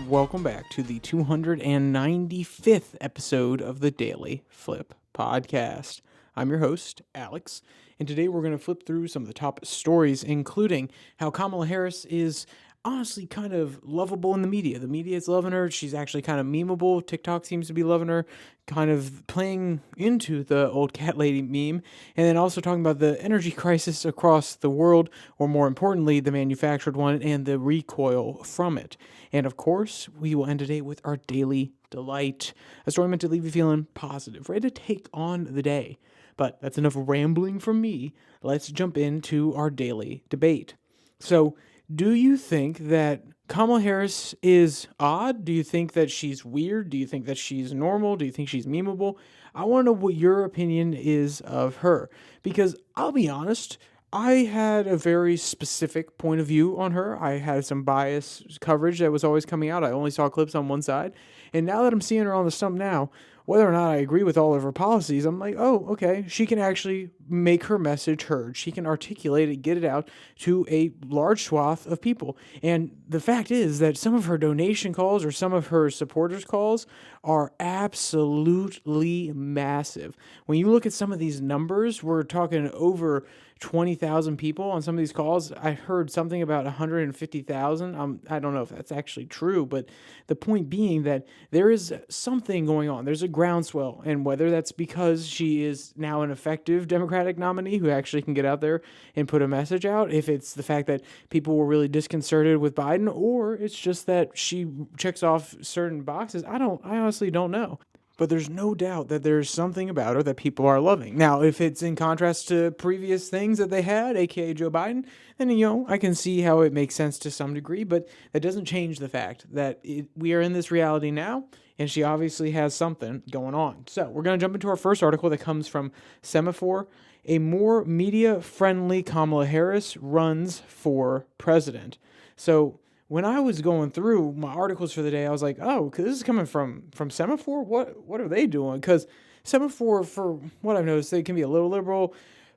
welcome back to the 295th episode of the Daily Flip podcast. I'm your host, Alex, and today we're going to flip through some of the top stories, including how Kamala Harris is honestly kind of lovable in the media. The media is loving her. She's actually kind of memeable. TikTok seems to be loving her, kind of playing into the old cat lady meme, and then also talking about the energy crisis across the world, or more importantly, the manufactured one and the recoil from it. And of course, we will end today with our daily delight, a story meant to leave you feeling positive, ready to take on the day. But that's enough rambling from me. Let's jump into our daily debate. So, do you think that Kamala Harris is odd? Do you think that she's weird? Do you think that she's normal? Do you think she's memeable? I want to know what your opinion is of her. Because I'll be honest, I had a very specific point of view on her. I had some bias coverage that was always coming out. I only saw clips on one side. And now that I'm seeing her on the stump now, whether or not I agree with all of her policies, I'm like, oh, okay, she can actually make her message heard. She can articulate it, get it out to a large swath of people. And the fact is that some of her donation calls or some of her supporters' calls are absolutely massive. When you look at some of these numbers, we're talking over 20,000 people on some of these calls. I heard something about 150,000. I don't know if that's actually true, but the point being that there is something going on. There's a groundswell, and whether that's because she is now an effective Democratic nominee who actually can get out there and put a message out, if it's the fact that people were really disconcerted with Biden, or it's just that she checks off certain boxes, I honestly don't know. But there's no doubt that there's something about her that people are loving. Now, if it's in contrast to previous things that they had, aka Joe Biden, then, I can see how it makes sense to some degree, but that doesn't change the fact that we are in this reality now, and she obviously has something going on. So we're going to jump into our first article that comes from Semaphore. A more media-friendly Kamala Harris runs for president. So when I was going through my articles for the day, I was like, oh, because this is coming from Semaphore? What are they doing? Because Semaphore, for what I've noticed, they can be a little liberal,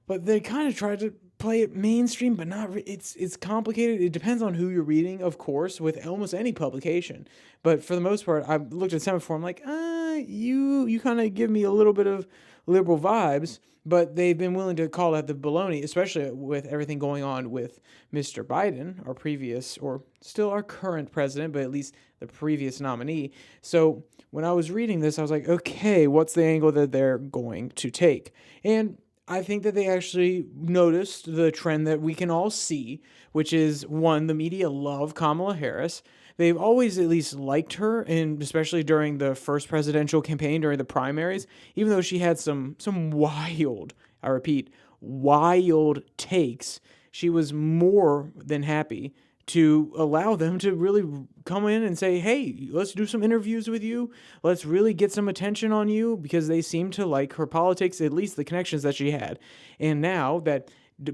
but they kind of try to play it mainstream, but not. It's complicated. It depends on who you're reading, of course, with almost any publication. But for the most part, I looked at Semaphore. I'm like, you kind of give me a little bit of liberal vibes, but they've been willing to call out the baloney, especially with everything going on with Mr. Biden, our previous, or still our current president, but at least the previous nominee. So when I was reading this, I was like, okay, what's the angle that they're going to take? And I think that they actually noticed the trend that we can all see, which is, one, the media love Kamala Harris. They've always at least liked her, and especially during the first presidential campaign, during the primaries, even though she had some wild, I repeat, wild takes, she was more than happy to allow them to really come in and say, hey, let's do some interviews with you. Let's really get some attention on you, because they seem to like her politics, at least the connections that she had. And now that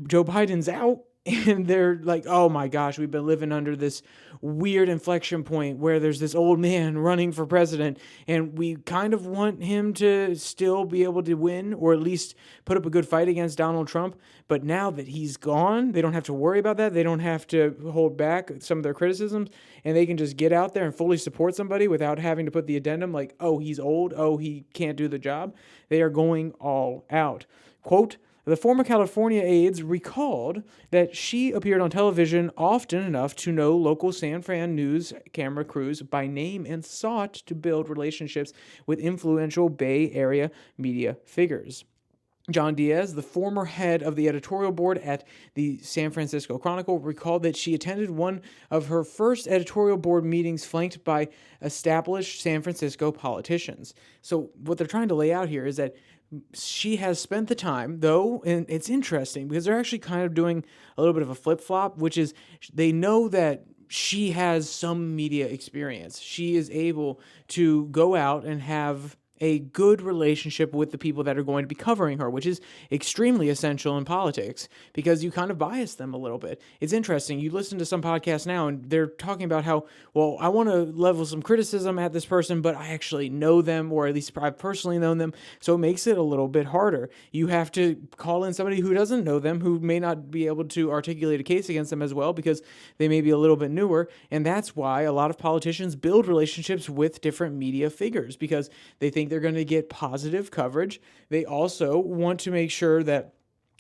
Joe Biden's out, and they're like, oh my gosh, we've been living under this weird inflection point where there's this old man running for president, and we kind of want him to still be able to win, or at least put up a good fight against Donald Trump. But now that he's gone, they don't have to worry about that. They don't have to hold back some of their criticisms, and they can just get out there and fully support somebody without having to put the addendum like, oh, he's old, oh, he can't do the job. They are going all out. Quote, the former California aides recalled that she appeared on television often enough to know local San Fran news camera crews by name and sought to build relationships with influential Bay Area media figures. John Diaz, the former head of the editorial board at the San Francisco Chronicle, recalled that she attended one of her first editorial board meetings flanked by established San Francisco politicians. So what they're trying to lay out here is that she has spent the time, though, and it's interesting because they're actually kind of doing a little bit of a flip-flop, which is they know that she has some media experience. She is able to go out and have a good relationship with the people that are going to be covering her, which is extremely essential in politics because you kind of bias them a little bit. It's interesting. You listen to some podcasts now and they're talking about how, well, I want to level some criticism at this person, but I actually know them, or at least I've personally known them. So it makes it a little bit harder. You have to call in somebody who doesn't know them, who may not be able to articulate a case against them as well because they may be a little bit newer. And that's why a lot of politicians build relationships with different media figures because they think they're going to get positive coverage. They also want to make sure that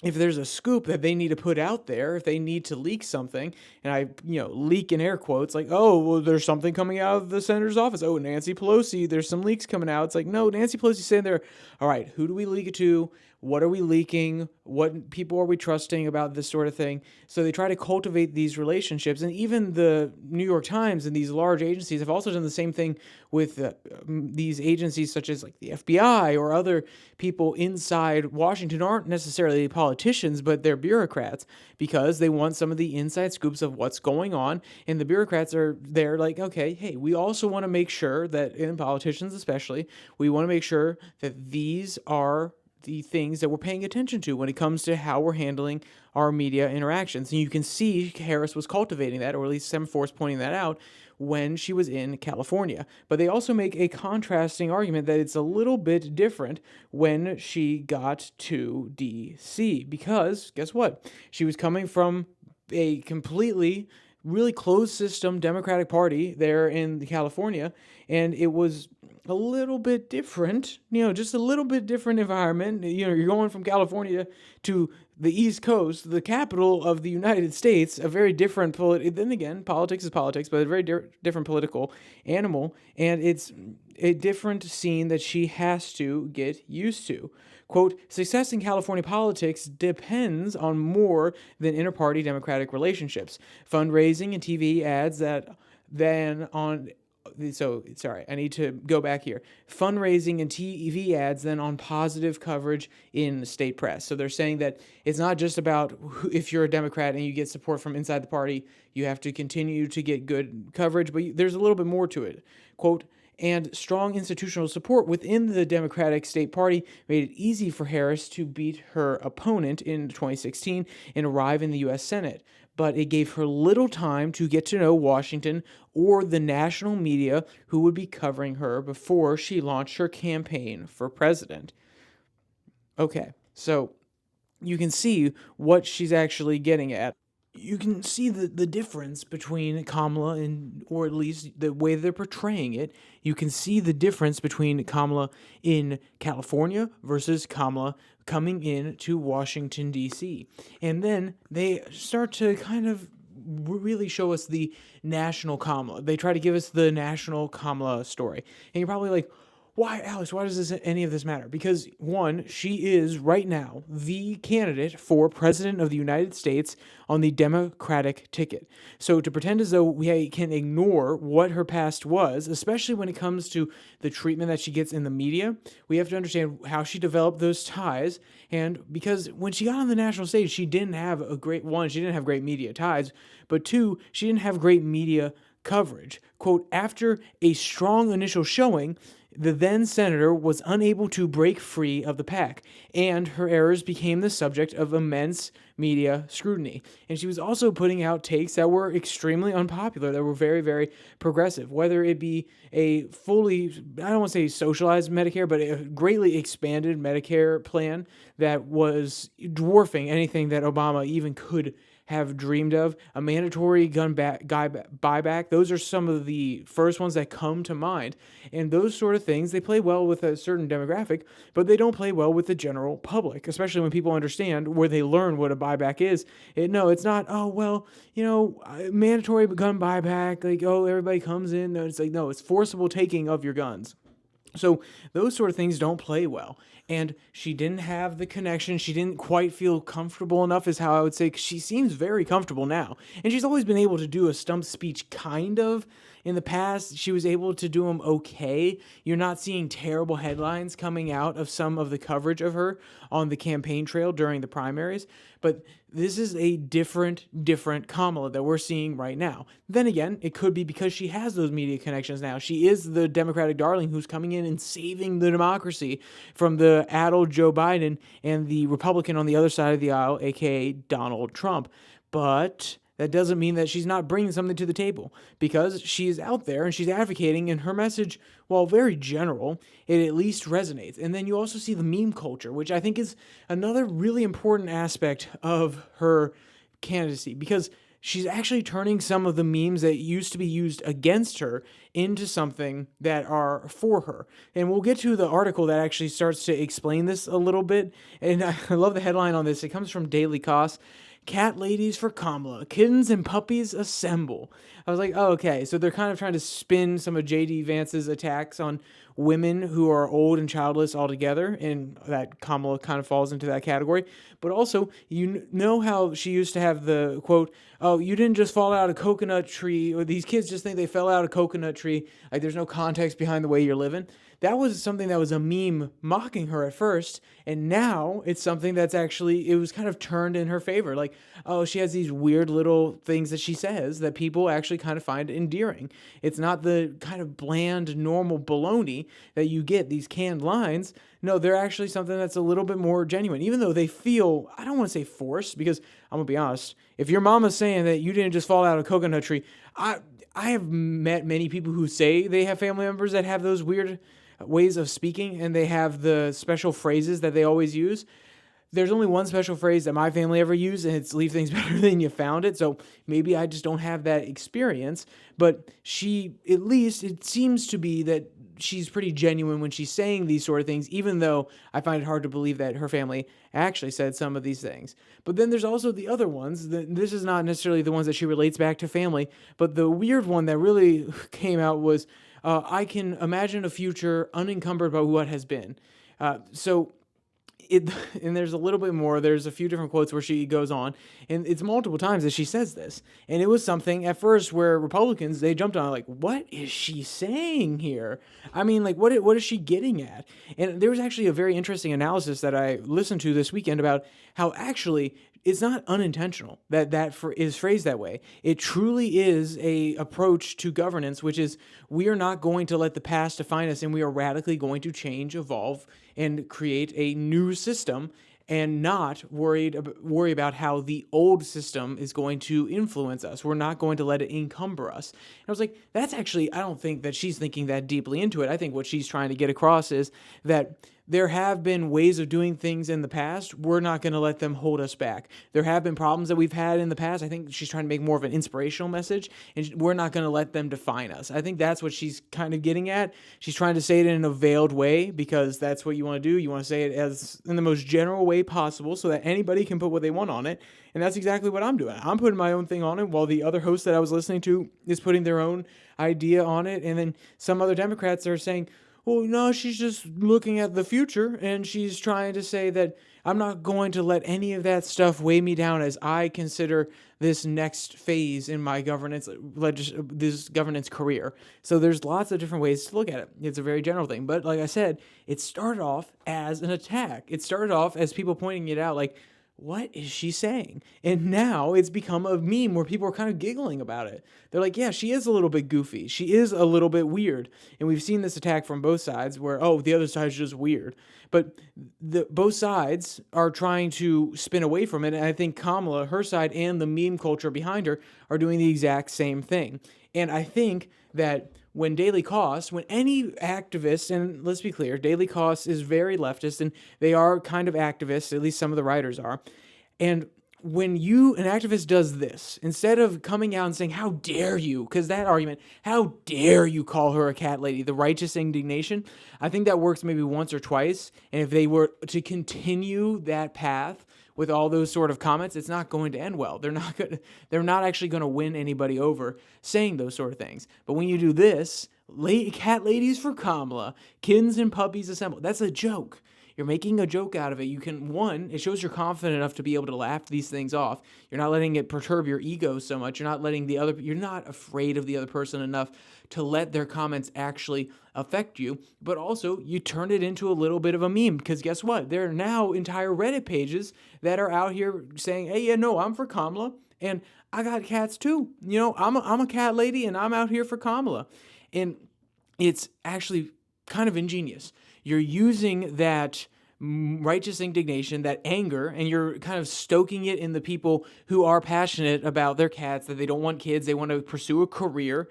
if there's a scoop that they need to put out there, if they need to leak something, and leak in air quotes, like, oh, well, there's something coming out of the senator's office. Oh, Nancy Pelosi, there's some leaks coming out. It's like, no, Nancy Pelosi's sitting there. All right, who do we leak it to? What are we leaking? What people are we trusting about this sort of thing? So they try to cultivate these relationships. And even the New York Times and these large agencies have also done the same thing with these agencies such as like the FBI or other people inside Washington aren't necessarily politicians, but they're bureaucrats because they want some of the inside scoops of what's going on. And the bureaucrats are there like, okay, hey, we also want to make sure that, in politicians especially, we want to make sure that these are the things that we're paying attention to when it comes to how we're handling our media interactions. And you can see Harris was cultivating that, or at least Semaphor's pointing that out when she was in California. But they also make a contrasting argument that it's a little bit different when she got to D.C. because, guess what? She was coming from a completely really closed system Democratic Party there in California, and it was a little bit different, just a little bit different environment. You're going from California to the East Coast, the capital of the United States, a very different, then again, politics is politics, but a very different political animal, and it's a different scene that she has to get used to. Quote, success in California politics depends on more than inter-party Democratic relationships, fundraising and TV ads I need to go back here. Fundraising and TV ads then on positive coverage in the state press. So they're saying that it's not just about if you're a Democrat and you get support from inside the party, you have to continue to get good coverage, but there's a little bit more to it. Quote, and strong institutional support within the Democratic state party made it easy for Harris to beat her opponent in 2016 and arrive in the U.S. Senate. But it gave her little time to get to know Washington or the national media who would be covering her before she launched her campaign for president. Okay, so you can see what she's actually getting at. You can see the difference between Kamala or at least the way they're portraying it. You can see the difference between Kamala in California versus Kamala coming in to Washington, D.C. And then they start to kind of really show us the national Kamala. They try to give us the national Kamala story. And you're probably like, why, Alex, why does any of this matter? Because, one, she is right now the candidate for president of the United States on the Democratic ticket. So to pretend as though we can ignore what her past was, especially when it comes to the treatment that she gets in the media, we have to understand how she developed those ties. And because when she got on the national stage, she didn't have she didn't have great media ties, but two, she didn't have great media coverage. Quote, after a strong initial showing, the then senator was unable to break free of the pack, and her errors became the subject of immense media scrutiny. And she was also putting out takes that were extremely unpopular, that were very, very progressive, whether it be a fully, I don't want to say socialized Medicare, but a greatly expanded Medicare plan that was dwarfing anything that Obama even could have dreamed of, a mandatory gun buyback. Those are some of the first ones that come to mind. And those sort of things, they play well with a certain demographic, but they don't play well with the general public, especially when people understand where they learn what a buyback is. It's not, mandatory gun buyback, like, everybody comes in. No, it's like, no, it's forcible taking of your guns. So those sort of things don't play well. And she didn't have the connection. She didn't quite feel comfortable enough is how I would say, 'cause she seems very comfortable now. And she's always been able to do a stump speech kind of. in the past, she was able to do them okay. You're not seeing terrible headlines coming out of some of the coverage of her on the campaign trail during the primaries. But this is a different Kamala that we're seeing right now. Then again, it could be because she has those media connections now. She is the Democratic darling who's coming in and saving the democracy from the addled Joe Biden and the Republican on the other side of the aisle, aka Donald Trump. But that doesn't mean that she's not bringing something to the table, because she's out there and she's advocating, and her message, while very general, it at least resonates. And then you also see the meme culture, which I think is another really important aspect of her candidacy, because she's actually turning some of the memes that used to be used against her into something that are for her. And we'll get to the article that actually starts to explain this a little bit. And I love the headline on this. It comes from Daily Cost. Cat ladies for Kamala. Kittens and puppies assemble. I was like, oh, okay. So they're kind of trying to spin some of J.D. Vance's attacks on women who are old and childless altogether, and that Kamala kind of falls into that category. But also, you know how she used to have the quote, oh, you didn't just fall out of a coconut tree, or these kids just think they fell out of a coconut tree, like there's no context behind the way you're living. That was something that was a meme mocking her at first, and now it's something that's actually, it was kind of turned in her favor. Like, oh, she has these weird little things that she says that people actually kind of find endearing. It's not the kind of bland, normal baloney that you get, these canned lines. No, they're actually something that's a little bit more genuine, even though they feel, I don't want to say forced, because I'm going to be honest, if your mama's saying that you didn't just fall out of a coconut tree, I have met many people who say they have family members that have those weird ways of speaking, and they have the special phrases that they always use. There's only one special phrase that my family ever used, and it's leave things better than you found it. So maybe I just don't have that experience, but she, at least it seems to be that she's pretty genuine when she's saying these sort of things, even though I find it hard to believe that her family actually said some of these things. But then there's also the other ones. This is not necessarily the ones that she relates back to family, but the weird one that really came out was, I can imagine a future unencumbered by what has been. And there's a little bit more. There's a few different quotes where she goes on, and it's multiple times that she says this. And it was something at first where Republicans, they jumped on, like, what is she saying here? I mean, like, what is she getting at? And there was actually a very interesting analysis that I listened to this weekend about how actually it's not unintentional that is phrased that way. It truly is a approach to governance, which is, we are not going to let the past define us, and we are radically going to change, evolve, and create a new system, and not worry about how the old system is going to influence us. We're not going to let it encumber us. And I was like, that's actually, I don't think that she's thinking that deeply into it. I think what she's trying to get across is that there have been ways of doing things in the past. We're not going to let them hold us back. There have been problems that we've had in the past. I think she's trying to make more of an inspirational message, and we're not going to let them define us. I think that's what she's kind of getting at. She's trying to say it in a veiled way, because that's what you want to do. You want to say it as in the most general way possible so that anybody can put what they want on it. And that's exactly what I'm doing. I'm putting my own thing on it, while the other host that I was listening to is putting their own idea on it. And then some other Democrats are saying, well, no, she's just looking at the future, and she's trying to say that I'm not going to let any of that stuff weigh me down as I consider this next phase in my this governance career. So there's lots of different ways to look at it. It's a very general thing. But like I said, it started off as an attack. It started off as people pointing it out, like, what is she saying? And now it's become a meme where people are kind of giggling about it. They're like, yeah, she is a little bit goofy. She is a little bit weird. And we've seen this attack from both sides where, oh, the other side's just weird. But both sides are trying to spin away from it. And I think Kamala, her side, and the meme culture behind her are doing the exact same thing. And I think that when any activist, and let's be clear, Daily Cost is very leftist, and they are kind of activists, at least some of the writers are. And when an activist does this, instead of coming out and saying, how dare you, because that argument, how dare you call her a cat lady, the righteous indignation, I think that works maybe once or twice. And if they were to continue that path with all those sort of comments, it's not going to end well. They're not actually going to win anybody over saying those sort of things. But when you do this, cat ladies for Kamala, kittens and puppies assemble, that's a joke. You're making a joke out of it. You can, one, it shows you're confident enough to be able to laugh these things off. You're not letting it perturb your ego so much. You're not afraid of the other person enough to let their comments actually affect you. But also, you turn it into a little bit of a meme, because guess what? There are now entire Reddit pages that are out here saying, hey, yeah, no, I'm for Kamala, and I got cats too. I'm a cat lady, and I'm out here for Kamala. And it's actually kind of ingenious. You're using that righteous indignation, that anger, and you're kind of stoking it in the people who are passionate about their cats, that they don't want kids, they want to pursue a career.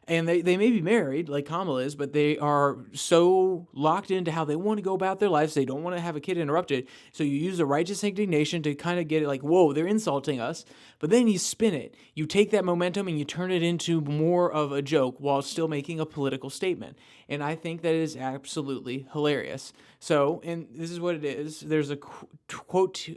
And they may be married, like Kamala is, but they are so locked into how they want to go about their lives. They don't want to have a kid interrupted. So you use the righteous indignation to kind of get it like, whoa, they're insulting us. But then you spin it. You take that momentum and you turn it into more of a joke while still making a political statement. And I think that is absolutely hilarious. So, and this is what it is. There's a quote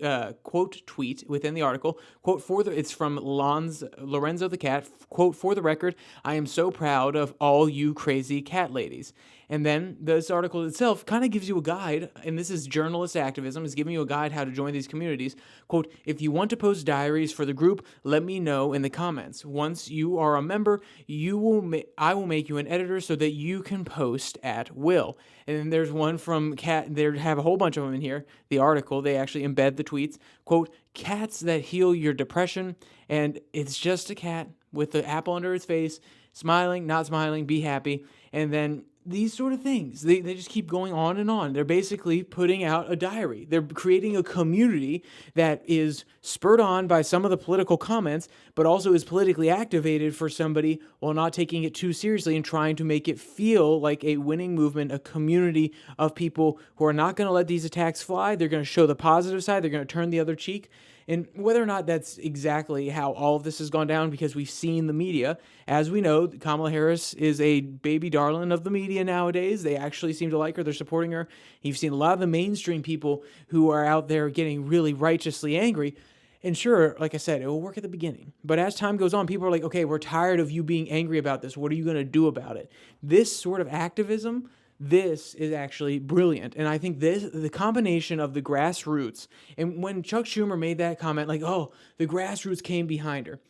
tweet within the article. It's from Lorenzo the cat. Quote, "For the record, I am so proud of all you crazy cat ladies." And then this article itself kind of gives you a guide, and this is journalist activism, is giving you a guide how to join these communities. Quote, "If you want to post diaries for the group, let me know in the comments. Once you are a member, I will make you an editor so that you can post at will." And then there's one from Cat, they have a whole bunch of them in here, the article, they actually embed the tweets. Quote, "Cats that heal your depression," and it's just a cat with the apple under its face, smiling, not smiling, be happy. And then these sort of things, they just keep going on and on. They're basically putting out a diary. They're creating a community that is spurred on by some of the political comments, but also is politically activated for somebody while not taking it too seriously and trying to make it feel like a winning movement, a community of people who are not going to let these attacks fly. They're going to show the positive side. They're going to turn the other cheek. And whether or not that's exactly how all of this has gone down, because we've seen the media, as we know, Kamala Harris is a baby darling of the media nowadays. They actually seem to like her. They're supporting her. You've seen a lot of the mainstream people who are out there getting really righteously angry. And sure, like I said, it will work at the beginning. But as time goes on, people are like, okay, we're tired of you being angry about this. What are you going to do about it? This sort of activism, this is actually brilliant. And I think the combination of the grassroots, and when Chuck Schumer made that comment, like, oh, the grassroots came behind her,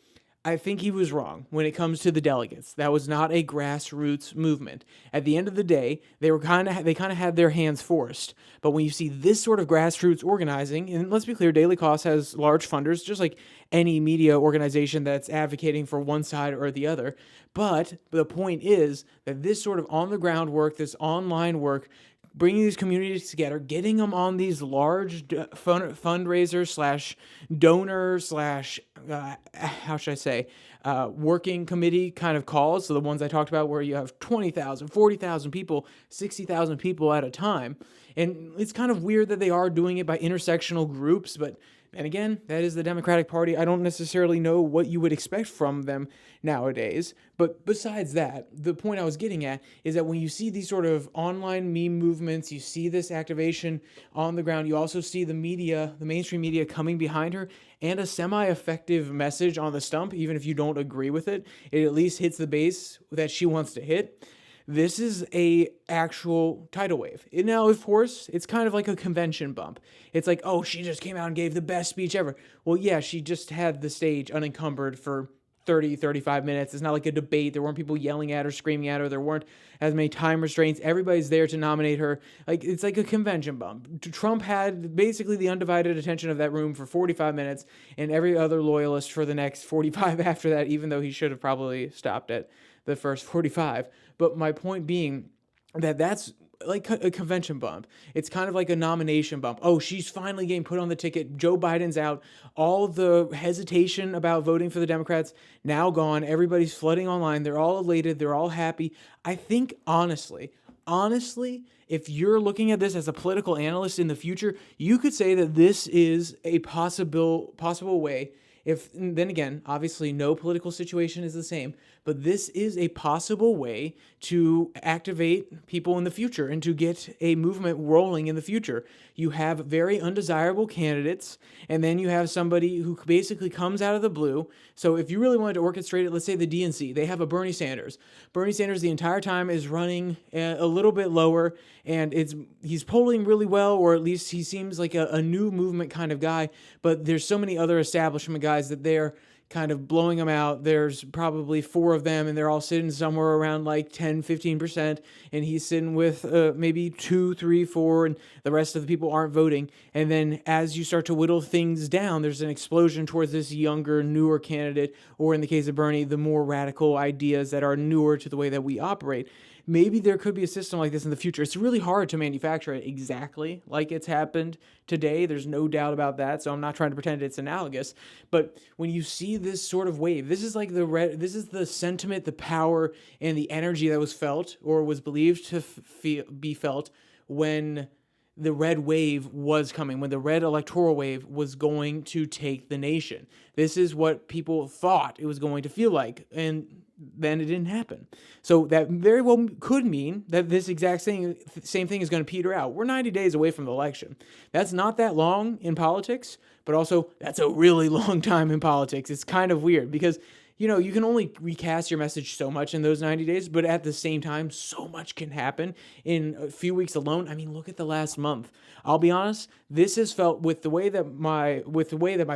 I think he was wrong when it comes to the delegates. That was not a grassroots movement. At the end of the day, they kind of had their hands forced. But when you see this sort of grassroots organizing, and let's be clear, Daily Kos has large funders, just like any media organization that's advocating for one side or the other. But the point is that this sort of on-the-ground work, this online work, bringing these communities together, getting them on these large fundraisers / donor / how should I say, working committee kind of calls. So the ones I talked about where you have 20,000, 40,000 people, 60,000 people at a time. And it's kind of weird that they are doing it by intersectional groups, but and again, that is the Democratic Party. I don't necessarily know what you would expect from them nowadays. But besides that, the point I was getting at is that when you see these sort of online meme movements, you see this activation on the ground, you also see the media, the mainstream media coming behind her, and a semi-effective message on the stump, even if you don't agree with it. It at least hits the base that she wants to hit. This is a actual tidal wave. Now, of course, it's kind of like a convention bump. It's like, oh, she just came out and gave the best speech ever. Well, yeah, she just had the stage unencumbered for 30, 35 minutes. It's not like a debate. There weren't people yelling at her, screaming at her. There weren't as many time restraints. Everybody's there to nominate her. Like, it's like a convention bump. Trump had basically the undivided attention of that room for 45 minutes and every other loyalist for the next 45 after that, even though he should have probably stopped at the first 45. But my point being that that's like a convention bump. It's kind of like a nomination bump. Oh, she's finally getting put on the ticket. Joe Biden's out. All the hesitation about voting for the Democrats now gone. Everybody's flooding online. They're all elated. They're all happy. I think honestly, if you're looking at this as a political analyst in the future, you could say that this is a possible way If then again, obviously no political situation is the same, but this is a possible way to activate people in the future and to get a movement rolling in the future. You have very undesirable candidates, and then you have somebody who basically comes out of the blue. So if you really wanted to orchestrate it, let's say the DNC, they have a Bernie Sanders. Bernie Sanders the entire time is running a little bit lower, and he's polling really well, or at least he seems like a new movement kind of guy, but there's so many other establishment guys that they're kind of blowing them out. There's probably 4 of them, and they're all sitting somewhere around like 10-15%, and he's sitting with maybe 2, 3, 4, and the rest of the people aren't voting. And then as you start to whittle things down, there's an explosion towards this younger, newer candidate, or in the case of Bernie, the more radical ideas that are newer to the way that we operate. Maybe there could be a system like this in the future. It's really hard to manufacture it exactly like it's happened today. There's no doubt about that. So I'm not trying to pretend it's analogous. But when you see this sort of wave, this is like this is the sentiment, the power, and the energy that was felt or was believed to be felt when the red wave was coming, when the red electoral wave was going to take the nation. This is what people thought it was going to feel like, and then it didn't happen. So that very well could mean that this exact same thing is going to peter out. We're 90 days away from the election. That's not that long in politics, but also that's a really long time in politics. It's kind of weird because you can only recast your message so much in those 90 days, but at the same time, so much can happen in a few weeks alone. I mean, look at the last month. I'll be honest, this has felt with the way that my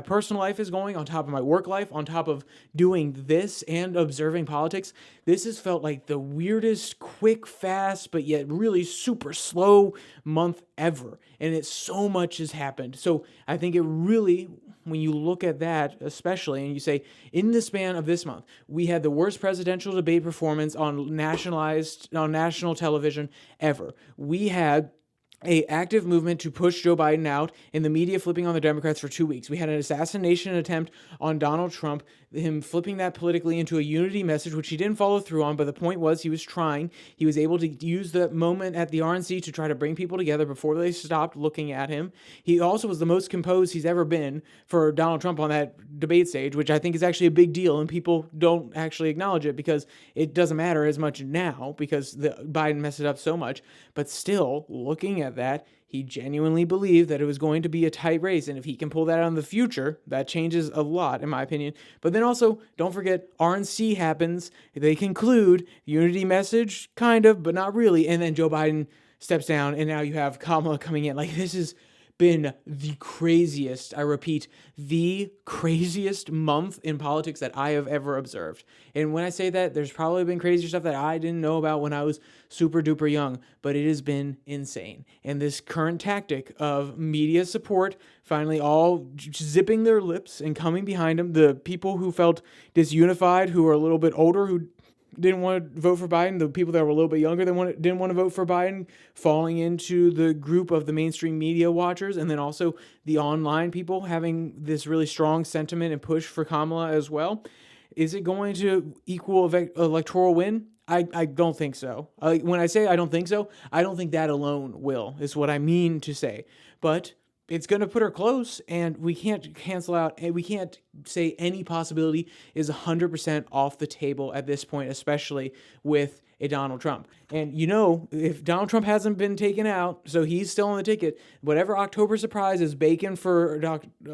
personal life is going, on top of my work life, on top of doing this and observing politics, this has felt like the weirdest, quick, fast, but yet really super slow month ever. And so much has happened. So I think it really, when you look at that especially, and you say, in the span of this month, we had the worst presidential debate performance on national television ever. We had a active movement to push Joe Biden out, and the media flipping on the Democrats for 2 weeks. We had an assassination attempt on Donald Trump, him flipping that politically into a unity message, which he didn't follow through on, but the point was he was trying. He was able to use the moment at the RNC to try to bring people together before they stopped looking at him. He also was the most composed he's ever been for Donald Trump on that debate stage, which I think is actually a big deal, and people don't actually acknowledge it because it doesn't matter as much now because Biden messed it up so much. But still, looking at that, he genuinely believed that it was going to be a tight race, and if he can pull that out in the future, that changes a lot, in my opinion. But then also, don't forget, RNC happens, they conclude, unity message, kind of, but not really, and then Joe Biden steps down, and now you have Kamala coming in. Like, this has been the craziest, I repeat, the craziest month in politics that I have ever observed. And when I say that, there's probably been crazier stuff that I didn't know about when I was super duper young, but it has been insane. And this current tactic of media support, finally all zipping their lips and coming behind them, the people who felt disunified, who are a little bit older, who didn't want to vote for Biden, the people that were a little bit younger that didn't want to vote for Biden, falling into the group of the mainstream media watchers, and then also the online people having this really strong sentiment and push for Kamala as well. Is it going to equal electoral win? I don't think so. When I say I don't think so, I don't think that alone will, is what I mean to say. But it's going to put her close, and we can't cancel out, and we can't say any possibility is 100% off the table at this point, especially with a Donald Trump. And if Donald Trump hasn't been taken out, so he's still on the ticket, whatever October surprise is baking for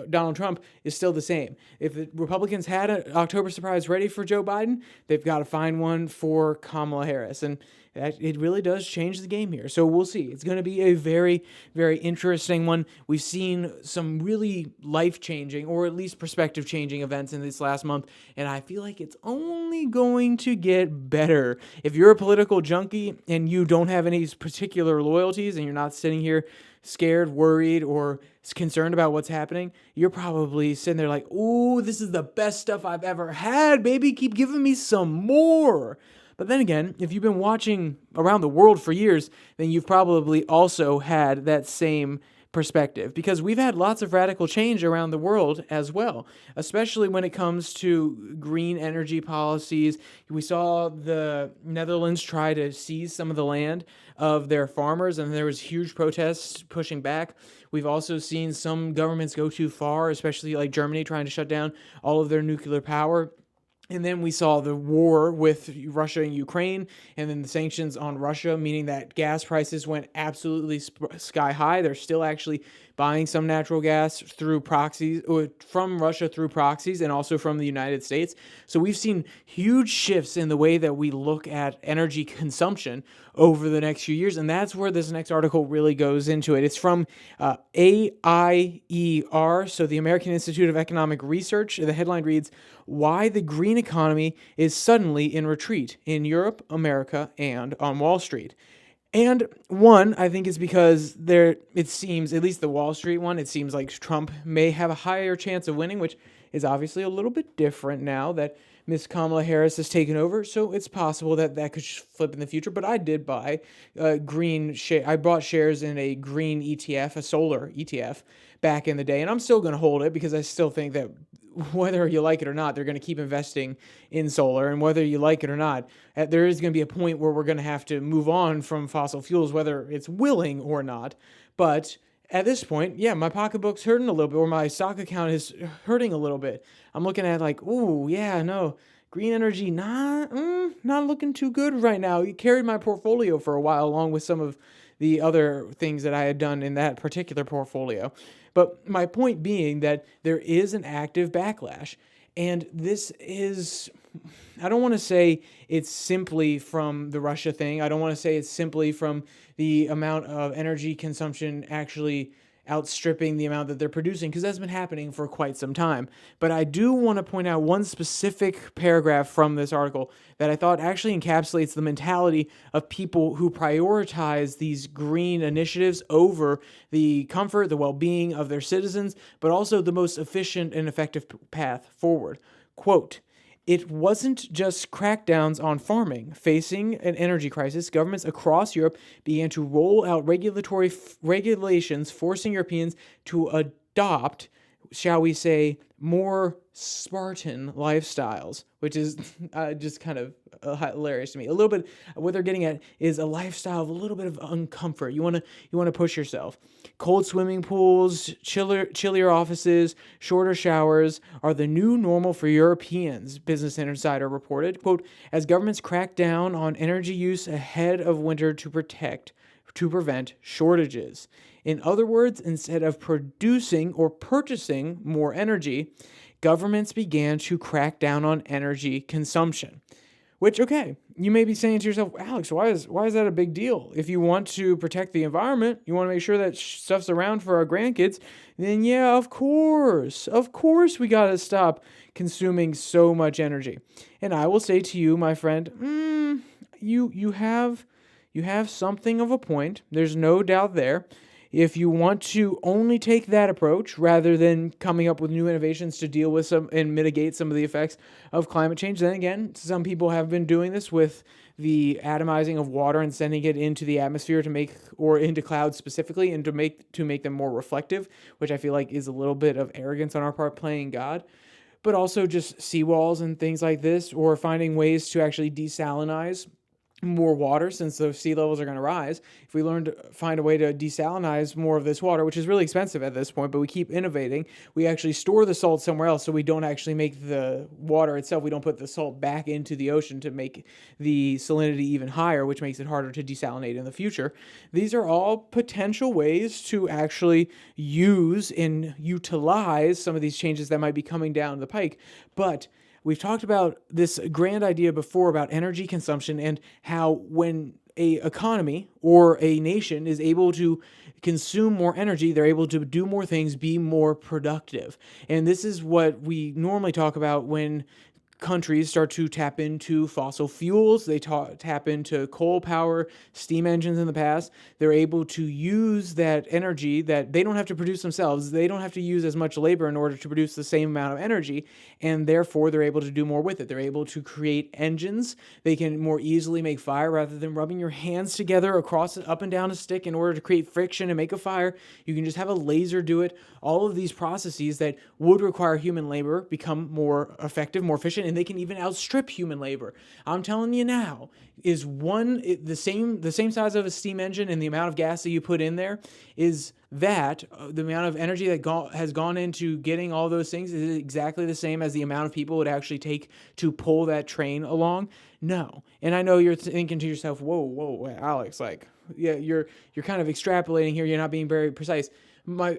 Donald Trump is still the same. If the Republicans had an October surprise ready for Joe Biden, they've got to find one for Kamala Harris. And it really does change the game here. So we'll see. It's going to be a very, very interesting one. We've seen some really life-changing, or at least perspective-changing events in this last month, and I feel like it's only going to get better. If you're a political junkie and you don't have any particular loyalties and you're not sitting here scared, worried, or concerned about what's happening, you're probably sitting there like, ooh, this is the best stuff I've ever had, baby. Keep giving me some more. But then again, if you've been watching around the world for years, then you've probably also had that same perspective, because we've had lots of radical change around the world as well, especially when it comes to green energy policies. We saw the Netherlands try to seize some of the land of their farmers, and there was huge protests pushing back. We've also seen some governments go too far, especially like Germany trying to shut down all of their nuclear power. And then we saw the war with Russia and Ukraine, and then the sanctions on Russia, meaning that gas prices went absolutely sky high. They're still actually buying some natural gas through proxies, or from Russia through proxies, and also from the United States. So we've seen huge shifts in the way that we look at energy consumption over the next few years, and that's where this next article really goes into it. It's from AIER, so the American Institute of Economic Research. The headline reads, "Why the Green Economy is Suddenly in Retreat in Europe, America, and on Wall Street." And one, I think, is because it seems, at least the Wall Street one, it seems like Trump may have a higher chance of winning, which is obviously a little bit different now that Miss Kamala Harris has taken over. So it's possible that that could flip in the future. But I did buy I bought shares in a green ETF, a solar ETF, back in the day, and I'm still going to hold it because I still think that whether you like it or not, they're going to keep investing in solar. And whether you like it or not, there is going to be a point where we're going to have to move on from fossil fuels, whether it's willing or not. But at this point, yeah, my pocketbook's hurting a little bit, or my stock account is hurting a little bit. I'm looking at like, ooh, yeah, no, green energy, not looking too good right now. It carried my portfolio for a while, along with some of the other things that I had done in that particular portfolio. But my point being that there is an active backlash. And this is, I don't want to say it's simply from the Russia thing. I don't want to say it's simply from the amount of energy consumption actually outstripping the amount that they're producing, because that's been happening for quite some time. But I do want to point out one specific paragraph from this article that I thought actually encapsulates the mentality of people who prioritize these green initiatives over the comfort, the well-being of their citizens, but also the most efficient and effective path forward. Quote, "It wasn't just crackdowns on farming. Facing an energy crisis, governments across Europe began to roll out regulations forcing Europeans to adopt, shall we say, more Spartan lifestyles," which is just kind of hilarious to me. A little bit, what they're getting at is a lifestyle of a little bit of uncomfort. You want to push yourself. Cold swimming pools, chillier offices, shorter showers are the new normal for Europeans, Business Insider reported. Quote, "As governments crack down on energy use ahead of winter to prevent shortages." In other words, instead of producing or purchasing more energy, governments began to crack down on energy consumption. Which, okay, you may be saying to yourself, Alex, why is that a big deal? If you want to protect the environment, you want to make sure that stuff's around for our grandkids, then yeah, of course we got to stop consuming so much energy. And I will say to you, my friend, you have something of a point. There's no doubt there. If you want to only take that approach rather than coming up with new innovations to deal with some and mitigate some of the effects of climate change, then again, some people have been doing this with the atomizing of water and sending it into the atmosphere or into clouds specifically, and to make them more reflective, which I feel like is a little bit of arrogance on our part, playing God. But also just seawalls and things like this, or finding ways to actually desalinize more water, since the sea levels are going to rise. If we find a way to desalinize more of this water, which is really expensive at this point, but we keep innovating, we actually store the salt somewhere else, so we don't actually make the water itself, we don't put the salt back into the ocean to make the salinity even higher, which makes it harder to desalinate in the future. These are all potential ways to actually use and utilize some of these changes that might be coming down the pike. But we've talked about this grand idea before about energy consumption, and how when a economy or a nation is able to consume more energy, they're able to do more things, be more productive. And this is what we normally talk about when countries start to tap into fossil fuels, they tap into coal power, steam engines in the past, they're able to use that energy that they don't have to produce themselves. They don't have to use as much labor in order to produce the same amount of energy, and therefore they're able to do more with it. They're able to create engines. They can more easily make fire rather than rubbing your hands together across up and down a stick in order to create friction and make a fire. You can just have a laser do it. All of these processes that would require human labor become more effective, more efficient, and they can even outstrip human labor. I'm telling you now, is the same size of a steam engine, and the amount of gas that you put in there is that the amount of energy that has gone into getting all those things is exactly the same as the amount of people it would actually take to pull that train along? No. And I know you're thinking to yourself, whoa, Alex, like, yeah, you're kind of extrapolating here. You're not being very precise.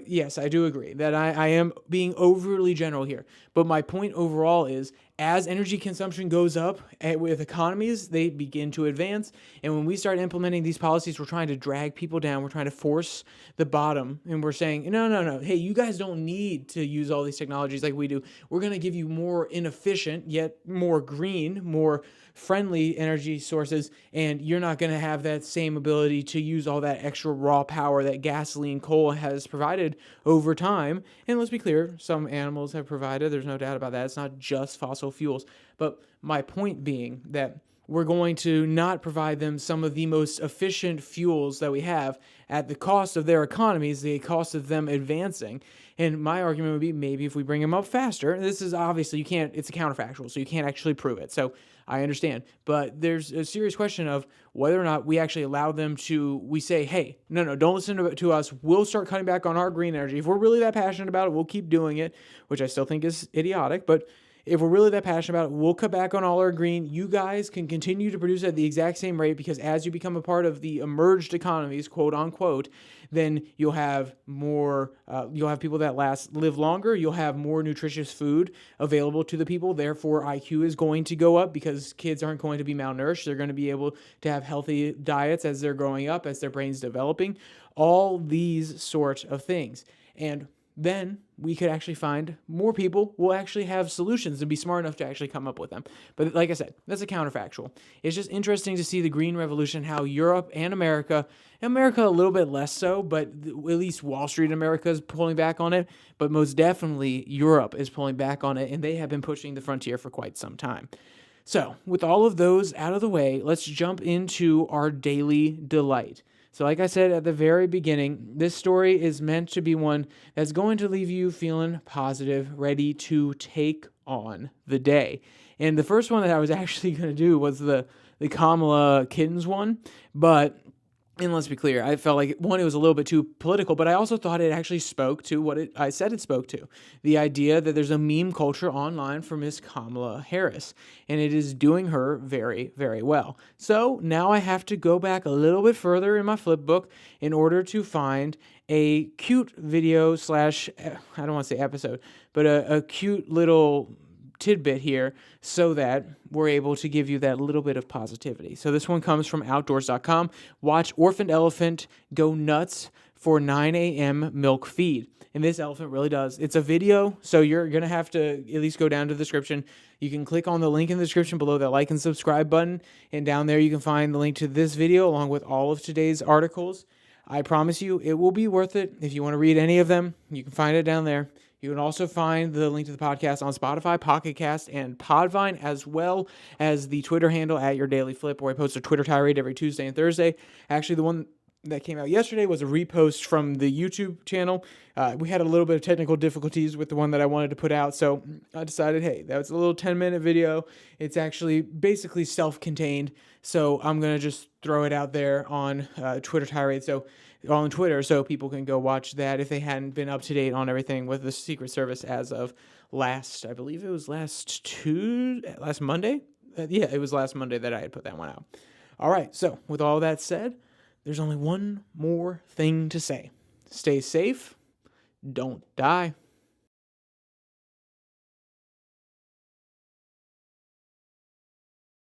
Yes, I do agree that I am being overly general here. But my point overall is, as energy consumption goes up with economies, they begin to advance. And when we start implementing these policies, we're trying to drag people down. We're trying to force the bottom. And we're saying, no. Hey, you guys don't need to use all these technologies like we do. We're going to give you more inefficient, yet more green, more friendly energy sources, and you're not going to have that same ability to use all that extra raw power that gasoline, coal has provided over time. And let's be clear, some animals have provided. There's no doubt about that. It's not just fossil fuels. But my point being that we're going to not provide them some of the most efficient fuels that we have at the cost of their economies, the cost of them advancing. And my argument would be, maybe if we bring them up faster, this is obviously, it's a counterfactual, so you can't actually prove it. So I understand. But there's a serious question of whether or not we actually allow them we say, hey, no, don't listen to us. We'll start cutting back on our green energy. If we're really that passionate about it, we'll keep doing it, which I still think is idiotic. But if we're really that passionate about it, we'll cut back on all our green. You guys can continue to produce at the exact same rate, because as you become a part of the emerged economies, quote unquote, then you'll have more, you'll have people that live longer. You'll have more nutritious food available to the people. Therefore, IQ is going to go up, because kids aren't going to be malnourished. They're going to be able to have healthy diets as they're growing up, as their brain's developing, all these sorts of things. And then we could actually find more people will actually have solutions and be smart enough to actually come up with them. But like I said, that's a counterfactual. It's just interesting to see the green revolution, how Europe and America a little bit less so, but at least Wall Street America is pulling back on it. But most definitely Europe is pulling back on it, and they have been pushing the frontier for quite some time. So with all of those out of the way, let's jump into our daily delight. So like I said at the very beginning, this story is meant to be one that's going to leave you feeling positive, ready to take on the day. And the first one that I was actually going to do was the Kamala Kittens one, and let's be clear, I felt like, one, it was a little bit too political, but I also thought it actually spoke to what I said it spoke to. The idea that there's a meme culture online for Miss Kamala Harris, and it is doing her very, very well. So now I have to go back a little bit further in my flip book in order to find a cute video / I don't want to say episode, but a cute little tidbit here so that we're able to give you that little bit of positivity. So this one comes from outdoors.com. Watch orphaned elephant go nuts for 9 a.m. milk feed. And this elephant really does. It's a video, so you're going to have to at least go down to the description. You can click on the link in the description below that like and subscribe button, and down there you can find the link to this video along with all of today's articles. I promise you it will be worth it. If you want to read any of them, you can find it down there. You can also find the link to the podcast on Spotify, Pocket Cast, and Podvine, as well as the Twitter handle at Your Daily Flip, where I post a Twitter tirade every Tuesday and Thursday. Actually, the one that came out yesterday was a repost from the YouTube channel. We had a little bit of technical difficulties with the one that I wanted to put out, so I decided, hey, that was a little 10-minute video. It's actually basically self-contained, so I'm going to just throw it out there on Twitter tirade, so on Twitter, so people can go watch that if they hadn't been up to date on everything with the Secret Service as of I believe it was last Monday? Yeah, it was last Monday that I had put that one out. All right, so with all that said, there's only one more thing to say. Stay safe, don't die.